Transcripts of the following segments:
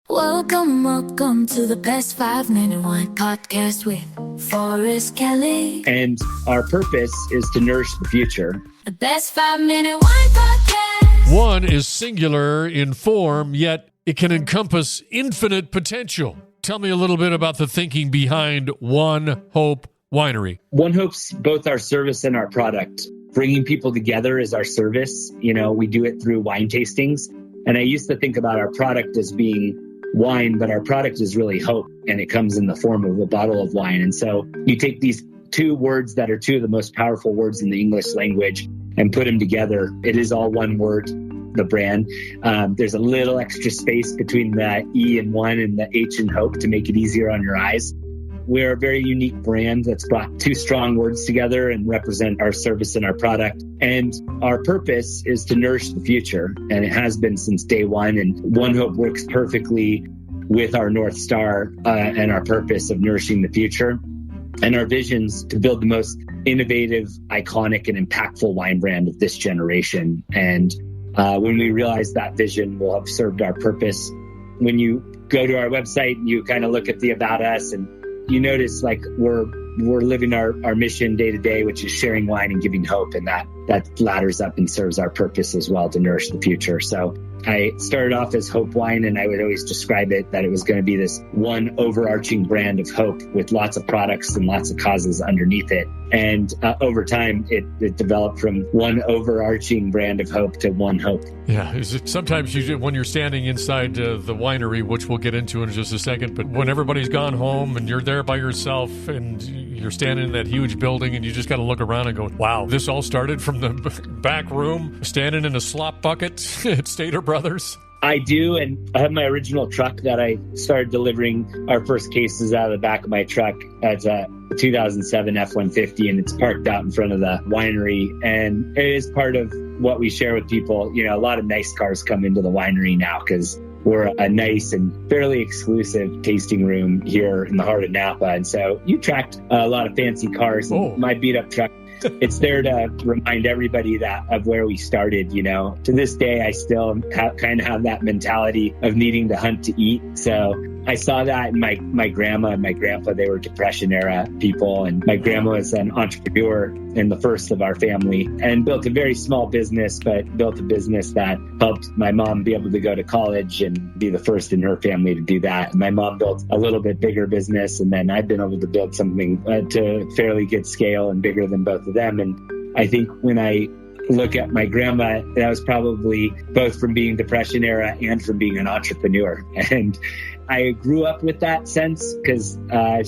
Welcome to the Best 5 Minute Wine Podcast with Forrest Kelly. And our purpose is to nourish the future. The Best 5 Minute Wine Podcast. One is singular in form, yet it can encompass infinite potential. Tell me a little bit about the thinking behind One Hope Winery. One Hope's both our service and our product. Bringing people together is our service. We do it through wine tastings. And I used to think about our product as being wine, but our product is really hope, and it comes in the form of a bottle of wine. And so you take these two words that are two of the most powerful words in the English language and put them together. It is all one word, the brand. There's a little extra space between the E in one and the H in hope to make it easier on your eyes. We're a very unique brand that's brought two strong words together and represent our service and our product. And our purpose is to nourish the future. And it has been since day one. And One Hope works perfectly with our North Star and our purpose of nourishing the future. And our vision's to build the most innovative, iconic, and impactful wine brand of this generation. And when we realize that vision, we'll have served our purpose. When you go to our website, you kind of look at the About Us, and you notice like we're living our mission day to day, which is sharing wine and giving hope. And that ladders up and serves our purpose as well to nourish the future. So I started off as Hope Wine, and I would always describe it that it was going to be this one overarching brand of hope with lots of products and lots of causes underneath it. And over time, it developed from one overarching brand of hope to One Hope. Yeah, sometimes when you're standing inside the winery, which we'll get into in just a second, but when everybody's gone home and you're there by yourself and you're standing in that huge building and you just got to look around and go, wow, this all started from the back room, standing in a slop bucket at Stater Brothers. I do, and I have my original truck that I started delivering our first cases out of the back of my truck. It's a 2007 F-150, and it's parked out in front of the winery. And it is part of what we share with people. A lot of nice cars come into the winery now because we're a nice and fairly exclusive tasting room here in the heart of Napa. And so you attract a lot of fancy cars. And my beat up truck, it's there to remind everybody of where we started. To this day, I still kind of have that mentality of needing to hunt to eat. So I saw that in my grandma and my grandpa. They were Depression era people. And my grandma was an entrepreneur and the first of our family, and built a very small business, but built a business that helped my mom be able to go to college and be the first in her family to do that. And my mom built a little bit bigger business, and then I've been able to build something to fairly good scale and bigger than both of them. And I think when I look at my grandma, that was probably both from being Depression era and from being an entrepreneur. And I grew up with that sense because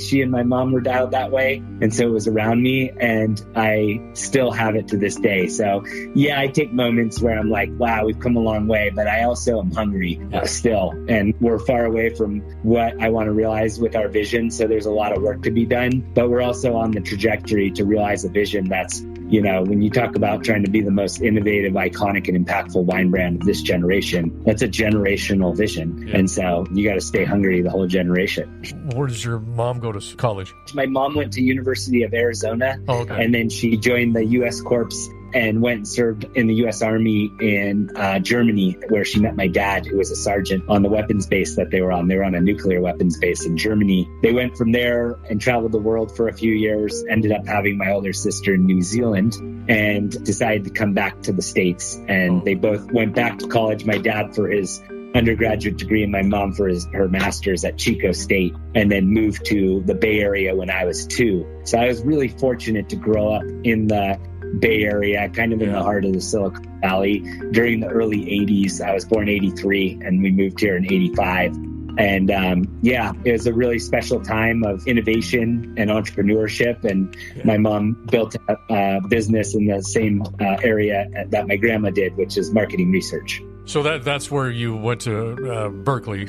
she and my mom were dialed that way. And so it was around me, and I still have it to this day. So yeah, I take moments where I'm like, wow, we've come a long way, but I also am hungry still. And we're far away from what I want to realize with our vision. So there's a lot of work to be done, but we're also on the trajectory to realize a vision that's, when you talk about trying to be the most innovative, iconic, and impactful wine brand of this generation, that's a generational vision. Yeah. And so you got to stay hungry the whole generation. Where does your mom go to college? My mom went to University of Arizona, and then she joined the U.S. Corps and went and served in the U.S. Army in Germany, where she met my dad, who was a sergeant on the weapons base that they were on. They were on a nuclear weapons base in Germany. They went from there and traveled the world for a few years, ended up having my older sister in New Zealand, and decided to come back to the States. And they both went back to college, my dad for his undergraduate degree and my mom for her master's at Chico State, and then moved to the Bay Area when I was 2. So I was really fortunate to grow up in the Bay Area, kind of in the heart of the Silicon Valley during the early 80s. I was born 83 and we moved here in 85. And it was a really special time of innovation and entrepreneurship. And my mom built a business in the same area that my grandma did, which is marketing research. So that's where you went to Berkeley,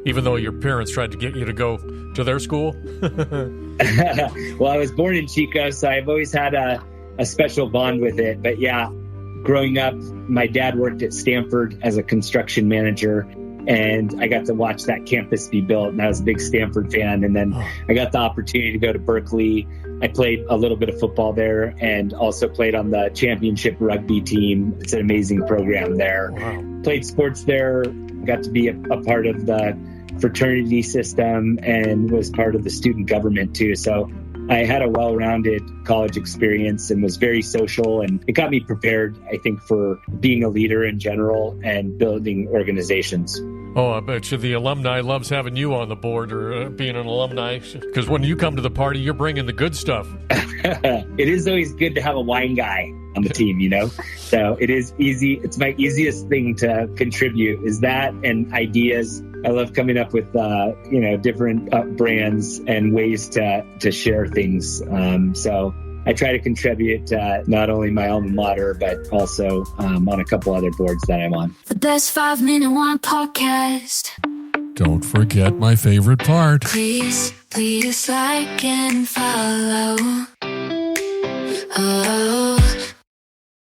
even though your parents tried to get you to go to their school? Well, I was born in Chico, so I've always had a special bond with it. But yeah, growing up, my dad worked at Stanford as a construction manager, and I got to watch that campus be built, and I was a big Stanford fan. And then I got the opportunity to go to Berkeley. I played a little bit of football there and also played on the championship rugby team. It's an amazing program there. Wow. played sports there, got to be a part of the fraternity system, and was part of the student government too. So I had a well-rounded college experience and was very social, and it got me prepared, I think, for being a leader in general and building organizations. Oh, I bet you the alumni loves having you on the board or being an alumni, because when you come to the party, you're bringing the good stuff. It is always good to have a wine guy on the team, you know? So it is easy. It's my easiest thing to contribute is that and ideas. I love coming up with, different brands and ways to share things. So I try to contribute to not only my alma mater, but also on a couple other boards that I'm on. The best 5-minute wine podcast. Don't forget my favorite part. Please like and follow. Oh,